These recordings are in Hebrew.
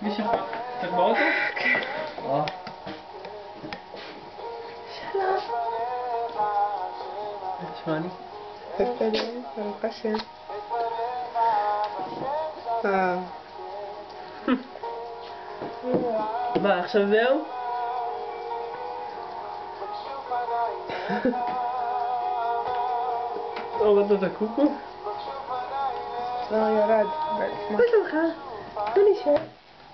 מי שלך? קצת באוטו? כן. שלום. תשמע לי. בסדר, ברוך השם. מה, עכשיו זהו? הורדת את הקוקו? לא, ירד בעצמו. מה שלומך? מה נשאר?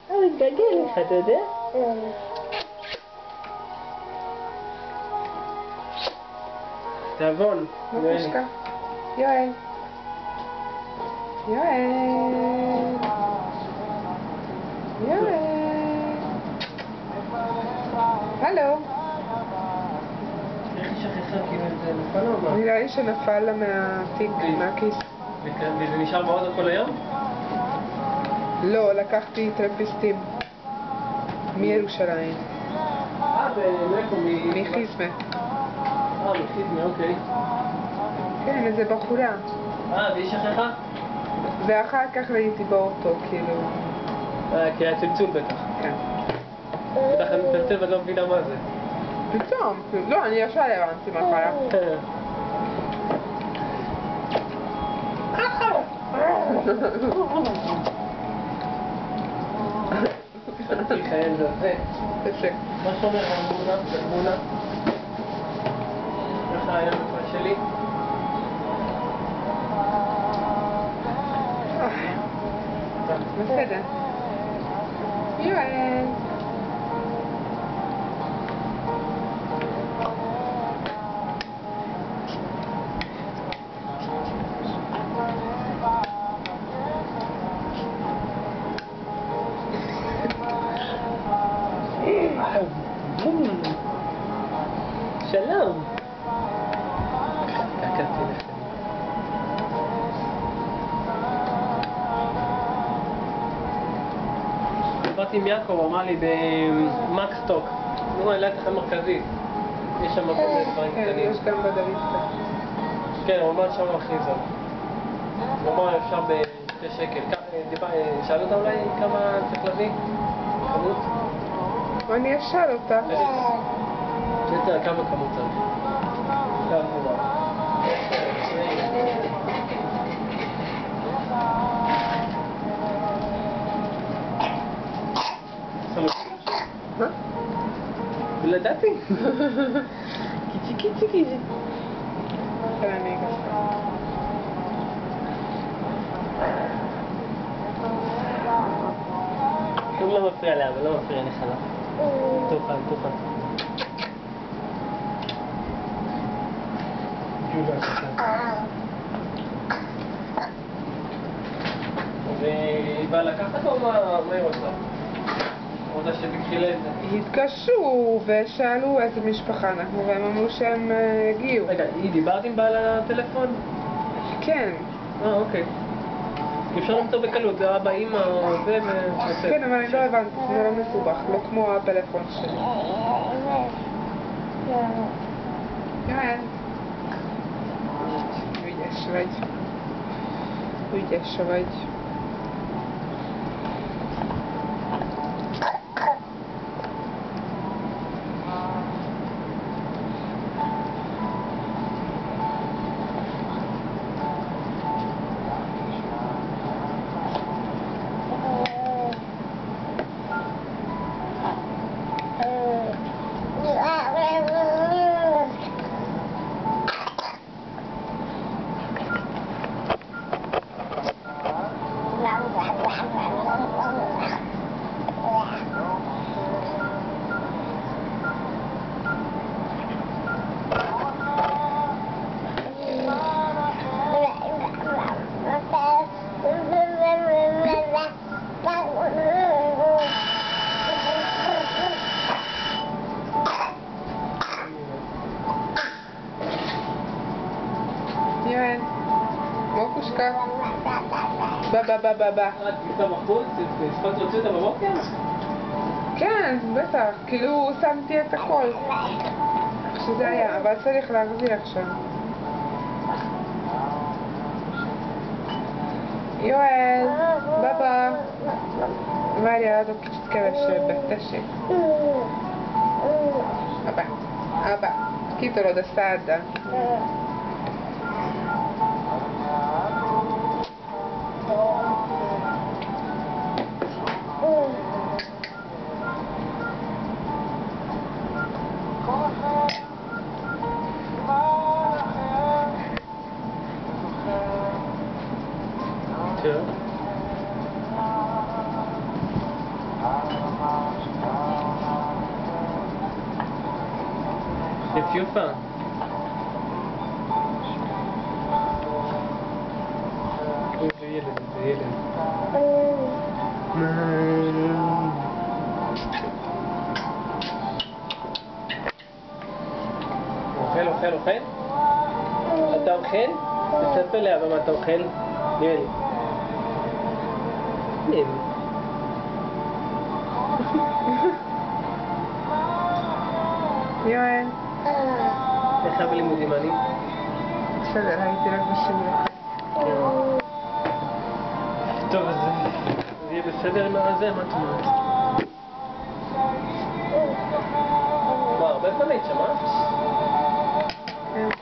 הוא מתגעגע לך, אתה יודע? תיאבון. מפושקה. יואל. יואל. יואל. הלו. איך היא שכחה כאילו את זה נפל או מה? נראה לי שנפל לה מהתיק, מהכיס. וזה נשאר באוטו כל היום? לא, לקחתי טרמפיסטים מירושלים. מאיפה? מחיזמה. מחיזמה, אוקיי. כן, איזה בחורה. והיא שכחה? ואחר כך ראיתי באוטו, כאילו... כי היה צלצול בטח. כן. בטח אני מצלצל ואת לא מבינה מה זה. פתאום, לא, אני ישר הבנתי מה קרה. חשבתי חייל זה. יפה. מה שאומר אמונה? איך היה המפעל שלי? בסדר. יואל. שלום. קעקעתי לך. דיברתי עם יעקב, הוא אמר לי במקסטוק. נו, העלה את המרכזית. יש שם כל מיני דברים כן, קטנים. יש גם בדליסטה. כן, הוא אמר שם הכי זול. הוא אמר אפשר ב2 שקל. שאל אותה אולי כמה צריך להביא? כמות? אני אשאל אותה. כמה כמות צריך? כמה מובן. מה? ולדעתי. קיצי. כן, אני אגש. הוא לא מפריע לה, אבל לא מפריע לך לה. תוכל. והיא באה לקחת או מה היא רוצה? רוצה שתקחי לה את זה? התקשרו ושאלו איזה משפחה אנחנו והם אמרו שהם הגיעו. רגע, היא דיברת עם בעל הטלפון? כן. אוקיי. אפשר למצוא בקלות, זה אבא, אמא או זה ו... כן, אבל אני לא הבנתי, זה לא מסובך, לא כמו הפלאפון שלי. יואל. Wyjdziesz, wejdź. יואל, מוקושקה. בא. את גיסה בחוץ? הספקת להוציא אותה בבוקר? כן, בטח, כאילו שמתי את הכל איך שזה היה, אבל צריך להחזיר עכשיו. יואל, בא. Várjál, adok kicsit kevesebbet, tessék. Apá, apá, kitolod a száddal. Tja. C'est vieux fin. זה ילד, זה ילד. אוכל, אוכל, אוכל? אתה אוכל? תספר לאבא מה אתה אוכל? יאללה. יאללה. יואל. איך בלימודים אני? בסדר, הייתי רק בשיעור. טוב, אז זה יהיה בסדר עם הזה? מה את אומרת? מה, הרבה פעמים שמעת? כן.